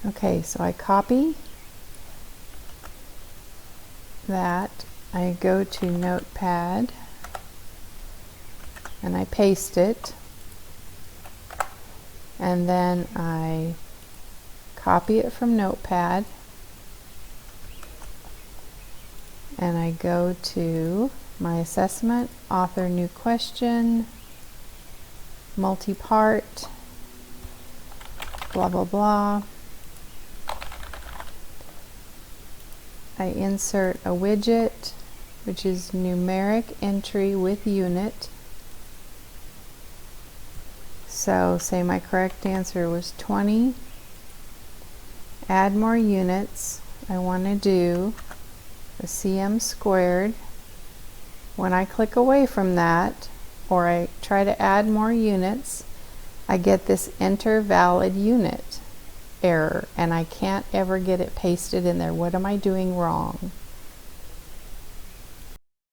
Okay, so I copy that, I go to Notepad and I paste it, and then I copy it from Notepad and I go to my assessment, author new question, multi-part, blah blah blah. I insert a widget, which is numeric entry with unit. So say my correct answer was 20. Add more units. I want to do a cm squared. When I click away from that, or I try to add more units, I get this enter valid unit error, and I can't ever get it pasted in there. What am I doing wrong?